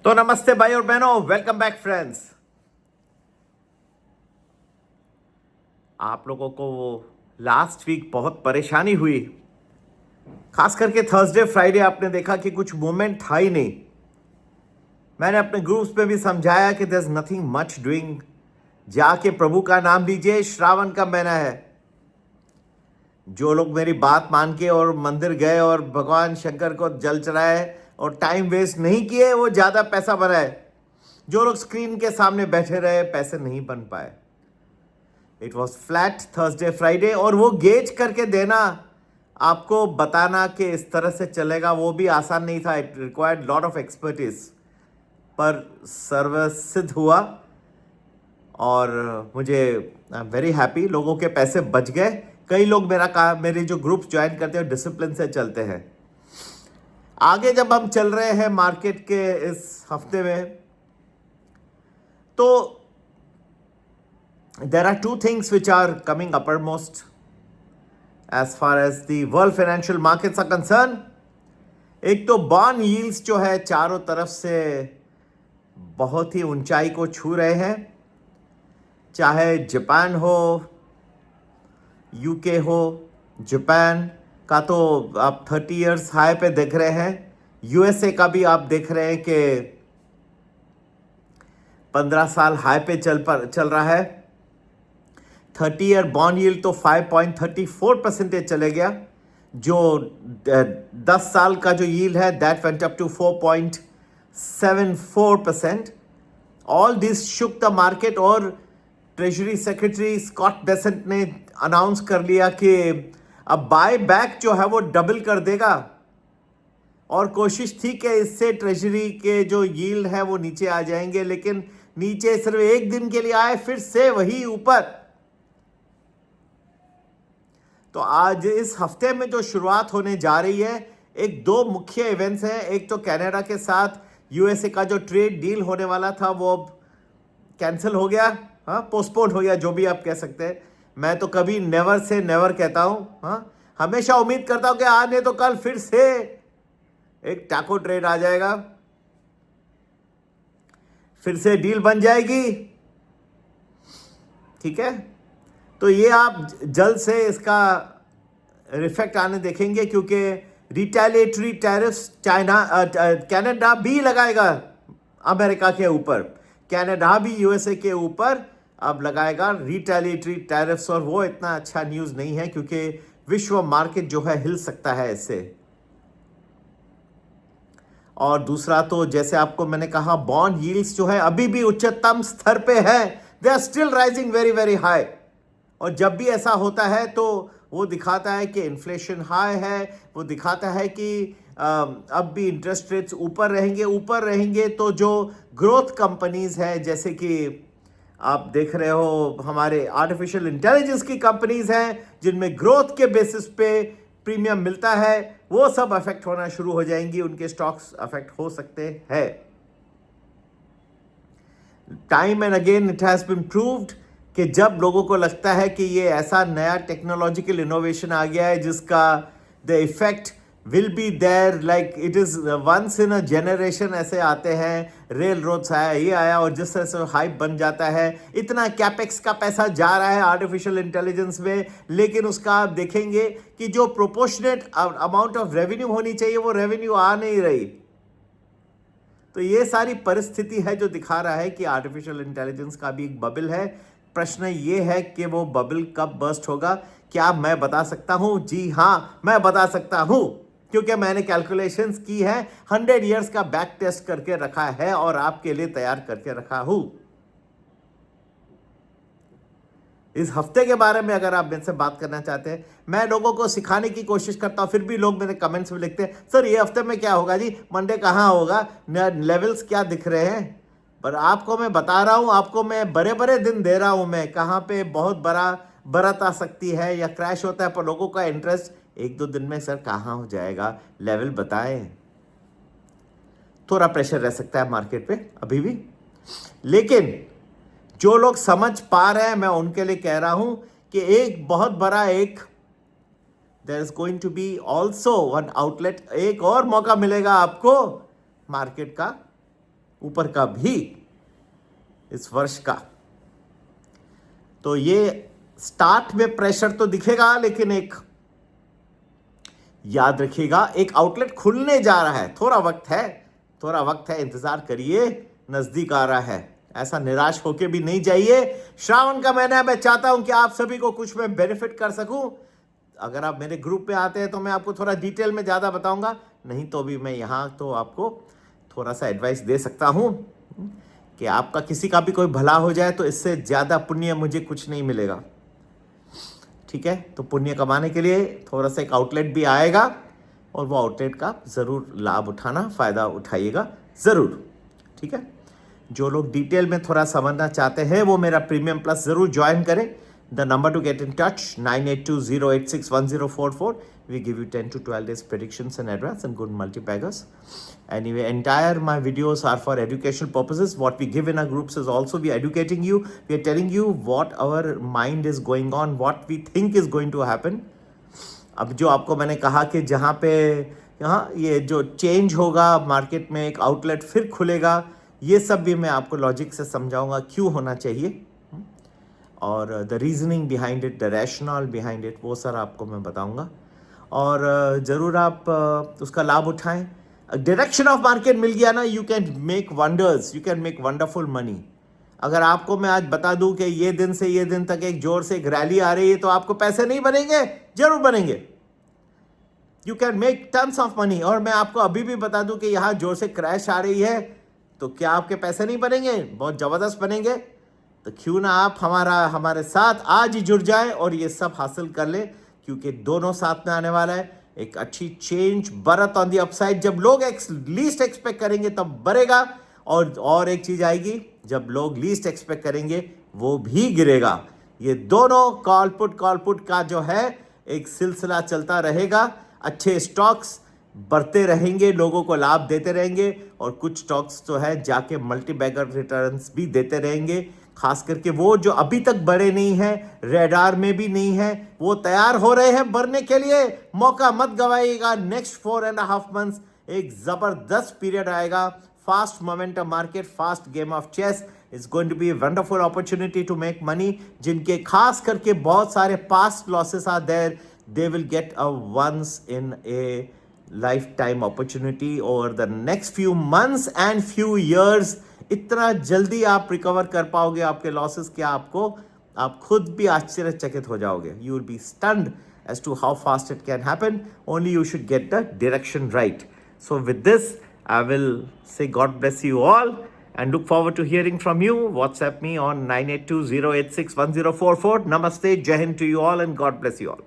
तो नमस्ते भाई और बहनों, वेलकम बैक फ्रेंड्स। आप लोगों को लास्ट वीक बहुत परेशानी हुई, खास करके थर्सडे फ्राइडे आपने देखा कि कुछ मूवमेंट था ही नहीं। मैंने अपने ग्रुप्स पे भी समझाया कि there is nothing much doing, जाके प्रभु का नाम लीजिए, श्रावण का महीना है। जो लोग मेरी बात मान के और मंदिर गए और भगवान शंकर को जल चढ़ाए और टाइम वेस्ट नहीं किए, वो ज़्यादा पैसा बनाए। जो लोग स्क्रीन के सामने बैठे रहे, पैसे नहीं बन पाए। It was flat Thursday Friday, और वो गेज करके देना, आपको बताना कि इस तरह से चलेगा, वो भी आसान नहीं था। It required lot of expertise, पर सर्वसिद्ध हुआ। और मुझे आई एम वेरी हैप्पी, लोगों के पैसे बच गए। कई लोग मेरे जो ग्रुप्स ज्वाइन करते हैं डिसिप्लिन से चलते हैं। आगे जब हम चल रहे हैं मार्केट के इस हफ्ते में, तो there are two things which are coming uppermost as far as the world financial markets are concerned. एक तो बॉन्ड यील्ड्स जो है चारों तरफ से बहुत ही ऊंचाई को छू रहे हैं, चाहे जापान हो, यूके हो। जापान का तो आप 30 इयर्स हाई पे देख रहे हैं। यूएसए का भी आप देख रहे हैं कि 15 साल हाई पे चल रहा है। 30 ईयर बॉन्ड यील्ड तो 5.34% चले गया। जो 10 साल का जो यील्ड है that went up to 4.74%। All this shook the market, और ट्रेजरी सेक्रेटरी स्कॉट बेसेंट ने अनाउंस कर लिया कि अब बाय बैक जो है वो डबल कर देगा। और कोशिश थी कि इससे ट्रेजरी के जो यील्ड है वो नीचे आ जाएंगे, लेकिन नीचे सिर्फ एक दिन के लिए आए, फिर से वही ऊपर। तो आज इस हफ्ते में जो शुरुआत होने जा रही है, एक दो मुख्य इवेंट्स हैं। एक तो कनाडा के साथ यूएसए का जो ट्रेड डील होने वाला था वो कैंसिल हो गया, हाँ, पोस्टपोन हो गया, जो भी आप कह सकते हैं। मैं तो कभी नेवर से नेवर कहता हूँ, हाँ, हमेशा उम्मीद करता हूँ कि आज नहीं तो कल फिर से एक टैको ट्रेड आ जाएगा, फिर से डील बन जाएगी। ठीक है, तो ये आप जल्द से इसका इफेक्ट आने देखेंगे, क्योंकि रिटेलिएटरी टैरिफ्स कनाडा भी लगाएगा अमेरिका के ऊपर। कनाडा भी यूएसए के ऊपर अब लगाएगा रिटेलिएटरी टैरिफ्स, और वो इतना अच्छा न्यूज़ नहीं है, क्योंकि विश्व मार्केट जो है हिल सकता है इससे। और दूसरा तो जैसे आपको मैंने कहा, बॉन्ड यील्ड्स जो है अभी भी उच्चतम स्तर पे है। They are still rising very very high. और जब भी ऐसा होता है तो वो दिखाता है कि इन्फ्लेशन हाई है, वो दिखाता है कि अब भी इंटरेस्ट रेट्स ऊपर रहेंगे। तो जो ग्रोथ कंपनीज हैं, जैसे कि आप देख रहे हो हमारे आर्टिफिशियल इंटेलिजेंस की कंपनीज हैं, जिनमें ग्रोथ के बेसिस पे प्रीमियम मिलता है, वो सब अफेक्ट होना शुरू हो जाएंगी, उनके स्टॉक्स अफेक्ट हो सकते हैं। Time and again it has been proved कि जब लोगों को लगता है कि ये ऐसा नया टेक्नोलॉजिकल इनोवेशन आ गया है जिसका the effect will be there, like it is once in a generation, ऐसे आते हैं, रेल रोड्स आया, ये आया, और जिस तरह से हाइप बन जाता है, इतना कैपेक्स का पैसा जा रहा है आर्टिफिशियल इंटेलिजेंस में, लेकिन उसका आप देखेंगे कि जो प्रोपोर्शनेट अमाउंट ऑफ रेवेन्यू होनी चाहिए वो रेवेन्यू आ नहीं रही। तो ये सारी परिस्थिति है जो दिखा रहा है कि आर्टिफिशियल इंटेलिजेंस का भी एक बबल है। प्रश्न ये है कि वो बबल कब बर्स्ट होगा, क्या मैं बता सकता हूं? जी हाँ, मैं बता सकता हूं, क्योंकि मैंने कैलकुलेशंस की है, 100 इयर्स का बैक टेस्ट करके रखा है और आपके लिए तैयार करके रखा हूं। इस हफ्ते के बारे में अगर आप मुझसे बात करना चाहते हैं, मैं लोगों को सिखाने की कोशिश करता हूं, फिर भी लोग मेरे कमेंट्स में लिखते हैं, सर ये हफ्ते में क्या होगा जी, मंडे कहाँ होगा, लेवल्स क्या दिख रहे हैं। पर आपको मैं बता रहा हूं, आपको मैं बड़े बड़े दिन दे रहा हूं, मैं कहाँ पे बहुत बड़ा बरत आ सकती है या क्रैश होता है, पर लोगों का इंटरेस्ट 1-2 दिन में, सर कहाँ हो जाएगा, लेवल बताएं। थोड़ा प्रेशर रह सकता है मार्केट पे अभी भी, लेकिन जो लोग समझ पा रहे हैं, मैं उनके लिए कह रहा हूं कि एक बहुत बड़ा there is going to be also one outlet, एक और मौका मिलेगा आपको मार्केट का ऊपर का भी इस वर्ष का। तो ये स्टार्ट में प्रेशर तो दिखेगा, लेकिन एक याद रखिएगा, एक आउटलेट खुलने जा रहा है। थोड़ा वक्त है, इंतजार करिए, नजदीक आ रहा है। ऐसा निराश होके भी नहीं जाइए। श्रावण का महीना है, मैं चाहता हूं कि आप सभी को कुछ में बेनिफिट कर सकूं। अगर आप मेरे ग्रुप पे आते हैं तो मैं आपको थोड़ा डिटेल में ज़्यादा बताऊंगा, नहीं तो भी मैं यहाँ तो आपको थोड़ा सा एडवाइस दे सकता हूँ कि आपका किसी का भी कोई भला हो जाए तो इससे ज़्यादा पुण्य मुझे कुछ नहीं मिलेगा। ठीक है, तो पुण्य कमाने के लिए थोड़ा सा एक आउटलेट भी आएगा, और वो आउटलेट का ज़रूर लाभ उठाना, फ़ायदा उठाइएगा ज़रूर। ठीक है, जो लोग डिटेल में थोड़ा समझना चाहते हैं वो मेरा प्रीमियम प्लस ज़रूर ज्वाइन करें। The number to get in touch 9820861044. We give you 10 to 12 days predictions in advance and good multi-baggers. Anyway, entire my videos are for educational purposes. What we give in our groups is also we are educating you. We are telling you what our mind is going on, what we think is going to happen. अब जो आपको मैंने कहा कि जहाँ पे यहाँ ये जो चेंज होगा मार्केट में, एक आउटलेट फिर खुलेगा, ये सब भी मैं आपको लॉजिक से समझाऊंगा क्यों होना चाहिए, और the reasoning behind it, the rational behind it, वो सर आपको मैं बताऊंगा। और ज़रूर आप उसका लाभ उठाएं। डायरेक्शन ऑफ मार्केट मिल गया ना, you can make wonders, you can make wonderful money. अगर आपको मैं आज बता दूं कि ये दिन से ये दिन तक एक जोर से एक रैली आ रही है, तो आपको पैसे नहीं बनेंगे? जरूर बनेंगे। You can make tons of money. और मैं आपको अभी भी बता दूं कि यहाँ जोर से क्रैश आ रही है, तो क्या आपके पैसे नहीं बनेंगे? बहुत ज़बरदस्त बनेंगे। तो क्यों ना आप हमारे साथ आज ही जुड़ जाए और ये सब हासिल कर ले, क्योंकि दोनों साथ में आने वाला है। एक अच्छी चेंज, बरत ऑन दी अपसाइड। जब लोग लीस्ट एक्सपेक्ट करेंगे तब बढ़ेगा, और एक चीज आएगी, जब लोग लीस्ट एक्सपेक्ट करेंगे वो भी गिरेगा। ये दोनों कॉल पुट का जो है एक सिलसिला चलता रहेगा। अच्छे स्टॉक्स बढ़ते रहेंगे, लोगों को लाभ देते रहेंगे, और कुछ स्टॉक्स जो है जाके मल्टी बैगर रिटर्न्स भी देते रहेंगे। खास करके वो जो अभी तक बढ़े नहीं हैं, रेडार में भी नहीं है, वो तैयार हो रहे हैं बढ़ने के लिए। मौका मत गवाइएगा। नेक्स्ट 4.5 months एक जबरदस्त पीरियड आएगा। Fast momentum market, fast game of chess is going to be wonderful opportunity to make money. जिनके खास करके बहुत सारे past losses are there, they will get a once in a lifetime opportunity over the next few months and few years. इतना जल्दी आप recover कर पाओगे आपके लॉसेस कि आप खुद भी आश्चर्यचकित हो जाओगे। You will be stunned as to how fast it can happen. Only you should get the direction right. So with this, I will say God bless you all and look forward to hearing from you. WhatsApp me on 9820861044. Namaste, Jai Hind to you all, and God bless you all.